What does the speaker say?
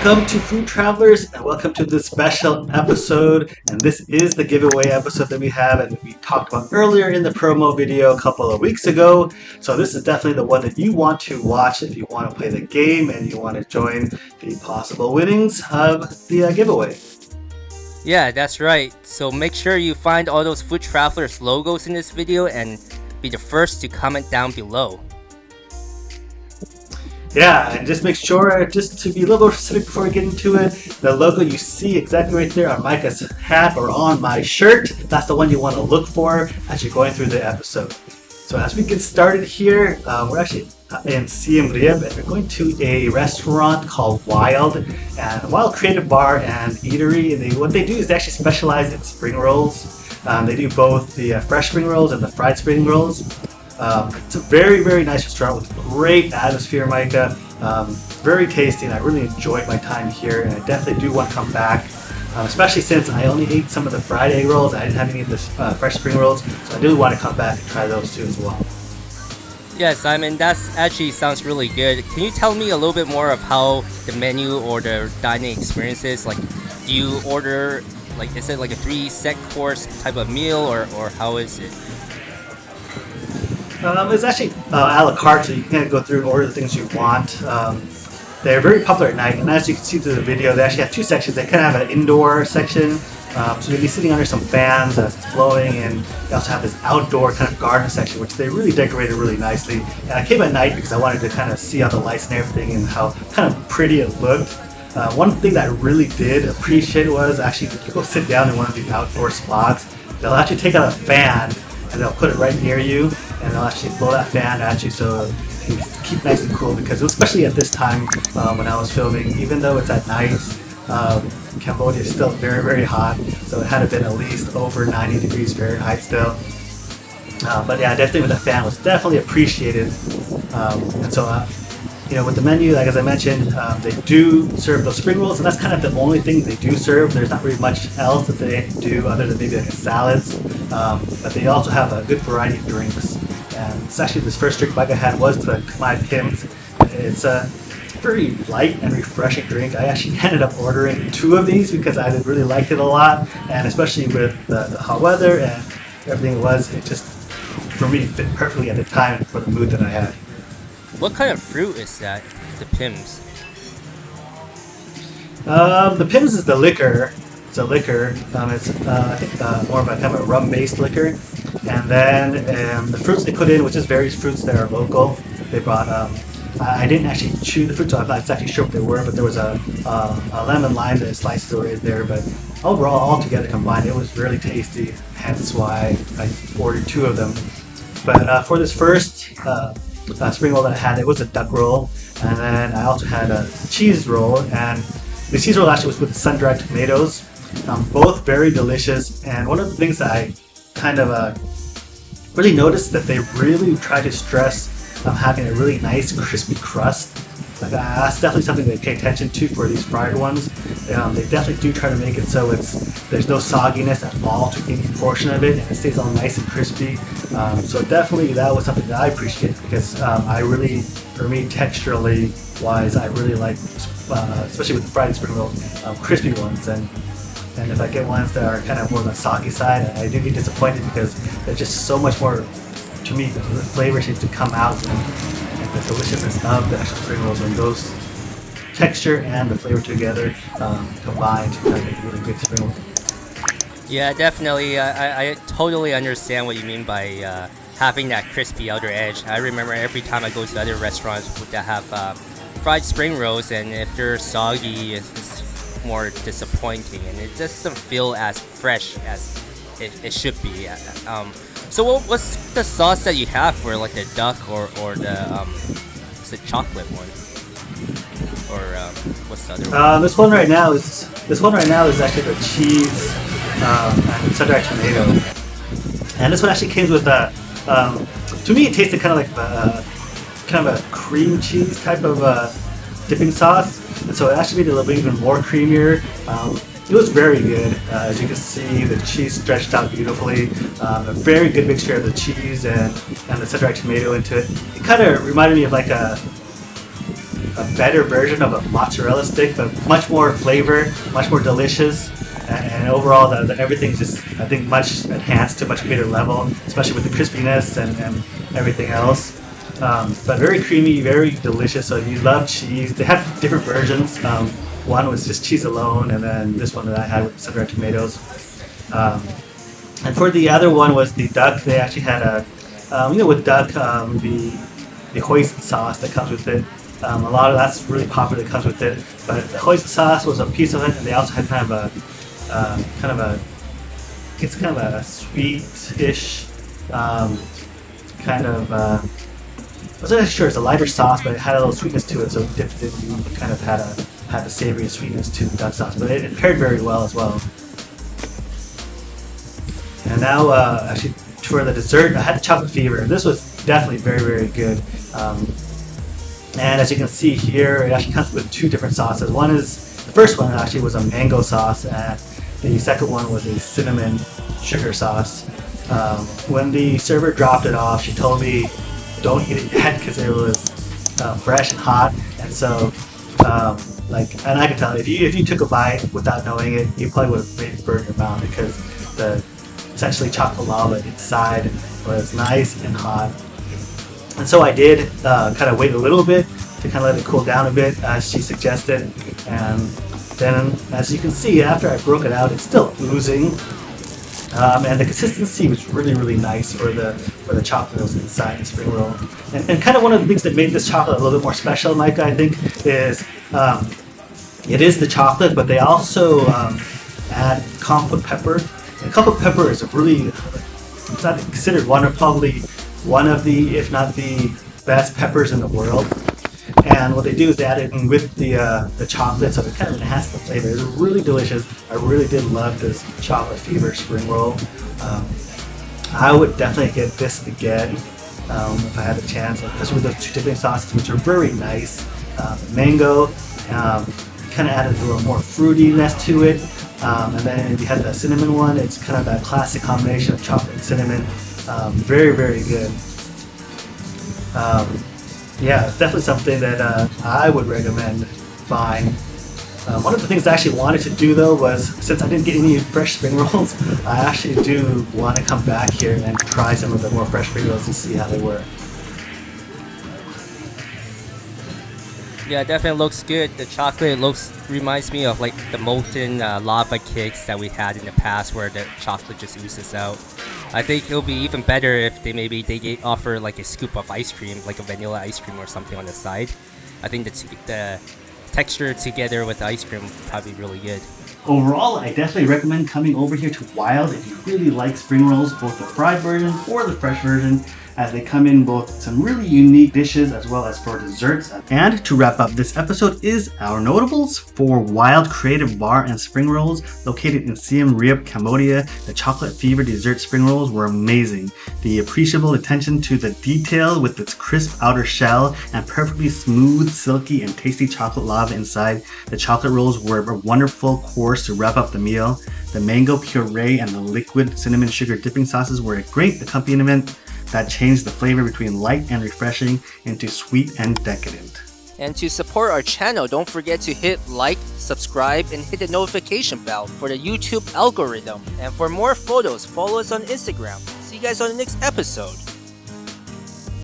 Welcome to Food Travelers and welcome to this special episode. And this is the giveaway episode that we have and we talked about earlier in the promo video a couple of weeks ago. So this is definitely the one that you want to watch if you want to play the game and you want to join the possible winnings of the giveaway. Yeah, that's right. So make sure you find all those Food Travelers logos in this video and be the first to comment down below. Yeah, and just make sure, just to be a little more specific before we get into it, the logo you see exactly right there on Micah's hat or on my shirt, that's the one you want to look for as you're going through the episode. So as we get started here, we're actually in Siem Reap and we're going to a restaurant called Wild, and Wild Creative Bar and Eatery. And what they do is they actually specialize in spring rolls. They do both the fresh spring rolls and the fried spring rolls. It's a very, very nice restaurant with great atmosphere, Micah. Very tasty, and I really enjoyed my time here, and I definitely do want to come back, especially since I only ate some of the fried egg rolls. I didn't have any of the fresh spring rolls, so I do want to come back and try those too as well. Yeah, Simon, that actually sounds really good. Can you tell me a little bit more of how the menu or the dining experience is? Like, do you order, like, is it like a 3-set course type of meal, or how is it? It's actually a la carte, so you can go through and order the things you want. They're very popular at night, and as you can see through the video, they actually have two sections. They kind of have an indoor section, so you'll be sitting under some fans as it's blowing, and they also have this outdoor kind of garden section, which they really decorated really nicely. And I came at night because I wanted to kind of see all the lights and everything and how kind of pretty it looked. One thing that I really did appreciate was actually if you go sit down in one of these outdoor spots, they'll actually take out a fan and they'll put it right near you, and they'll actually blow that fan at you so you can keep nice and cool, because especially at this time when I was filming, even though it's at night, Cambodia is still very, very hot, so it had been at least over 90 degrees Fahrenheit still. But yeah, definitely with the fan was definitely appreciated. And so with the menu, like as I mentioned, they do serve those spring rolls, and that's kind of the only thing they do serve. There's not really much else that they do other than maybe like salads, but they also have a good variety of drinks. And it's actually this first drink Micah had was the Khmer Pims. It's a very light and refreshing drink. I actually ended up ordering 2 of these because I really liked it a lot, and especially with the hot weather and everything it just, for me, fit perfectly at the time for the mood that I had. What kind of fruit is that, the Pims? The Pims is the liquor. It's a liquor. It's I think more of a kind of a rum-based liquor. And then the fruits they put in, which is various fruits that are local. They brought. I didn't actually chew the fruit, so I'm not exactly sure what they were. But there was a lemon lime that sliced right there. But overall, all together combined, it was really tasty. Hence why I ordered 2 of them. But for this first spring roll that I had, it was a duck roll, and then I also had a cheese roll, and the cheese roll actually was with sun-dried tomatoes. Both very delicious, and one of the things that I kind of really noticed that they really try to stress having a really nice crispy crust. That's definitely something they pay attention to for these fried ones. They definitely do try to make it so there's no sogginess at all to any portion of it, and it stays all nice and crispy. So definitely that was something that I appreciate, because I really, for me, texturally wise, I really like, especially with the fried spring rolls, crispy ones. And if I get ones that are kind of more on the soggy side, I do get disappointed because they're just so much more, to me, the flavor seems to come out and the deliciousness of the actual spring rolls when those texture and the flavor together combine to kind of make a really good spring roll. Yeah, definitely. I totally understand what you mean by having that crispy outer edge. I remember every time I go to other restaurants that have fried spring rolls, and if they're soggy, it's more disappointing, and it doesn't feel as fresh as it should be. So what's the sauce that you have for like the duck or the is it chocolate one, or what's the other one? This one right now is actually the cheese and sun-dried tomato, and this one actually came with to me it tasted kind of a cream cheese type of dipping sauce, and so it actually made it a little bit even more creamier. It was very good. As you can see, the cheese stretched out beautifully. A very good mixture of the cheese and the sun-dried tomato into it. It kind of reminded me of like a a better version of a mozzarella stick, but much more flavor, much more delicious. And overall, everything's just, I think, much enhanced to a much greater level, especially with the crispiness and everything else. But very creamy, very delicious. So if you love cheese, they have different versions. One was just cheese alone, and then this one that I had with sun-dried tomatoes. And for the other one was the duck. They actually had with duck, the hoisin sauce that comes with it. A lot of that's really popular that comes with it. But the hoisin sauce was a piece of it, and they also had kind of a sweet-ish I wasn't sure. It's a lighter sauce, but it had a little sweetness to it, so it dipped it. You kind of had the savory sweetness to the duck sauce, but it paired very well as well. And now, actually, for the dessert, I had the chocolate fever. This was definitely very, very good. And as you can see here, it actually comes with two different sauces. The first one actually was a mango sauce, and the second one was a cinnamon sugar sauce. When the server dropped it off, she told me, don't eat it yet because it was fresh and hot, and so and I could tell if you took a bite without knowing it, you probably would have made it burn your mouth because the essentially chocolate lava inside was nice and hot. And so I did kind of wait a little bit to kind of let it cool down a bit as she suggested, and then as you can see, after I broke it out, it's still oozing. And the consistency was really, really nice for the chocolate that was inside the spring roll. And kind of one of the things that made this chocolate a little bit more special, Micah, I think, is it is the chocolate, but they also add compot pepper. And compot pepper is it's not considered probably one of the, if not the best peppers in the world. And what they do is they add it in with the chocolate, so it kind of enhances the flavor. It's really delicious. I really did love this chocolate fever spring roll. I would definitely get this again if I had the chance, especially with those two dipping sauces, which are very nice. Mango kind of added a little more fruitiness to it, and then if you had the cinnamon one, it's kind of that classic combination of chocolate and cinnamon. Very, very good. Yeah, it's definitely something that I would recommend buying. One of the things I actually wanted to do though was, since I didn't get any fresh spring rolls, I actually do want to come back here and try some of the more fresh spring rolls and see how they were. Yeah, it definitely looks good. The chocolate reminds me of like the molten lava cakes that we had in the past where the chocolate just oozes out. I think it'll be even better if they offer like a scoop of ice cream, like a vanilla ice cream or something on the side. I think the texture together with the ice cream would probably be really good. Overall, I definitely recommend coming over here to Wild if you really like spring rolls, both the fried version or the fresh version, as they come in both some really unique dishes as well as for desserts. And to wrap up this episode is our notables for Wild Creative Bar and Spring Rolls located in Siem Reap, Cambodia. The chocolate fever dessert spring rolls were amazing. The appreciable attention to the detail with its crisp outer shell and perfectly smooth, silky, and tasty chocolate lava inside. The chocolate rolls were a wonderful course to wrap up the meal. The mango puree and the liquid cinnamon sugar dipping sauces were a great accompaniment that changed the flavor between light and refreshing into sweet and decadent. And to support our channel, don't forget to hit like, subscribe, and hit the notification bell for the YouTube algorithm. And for more photos, follow us on Instagram. See you guys on the next episode.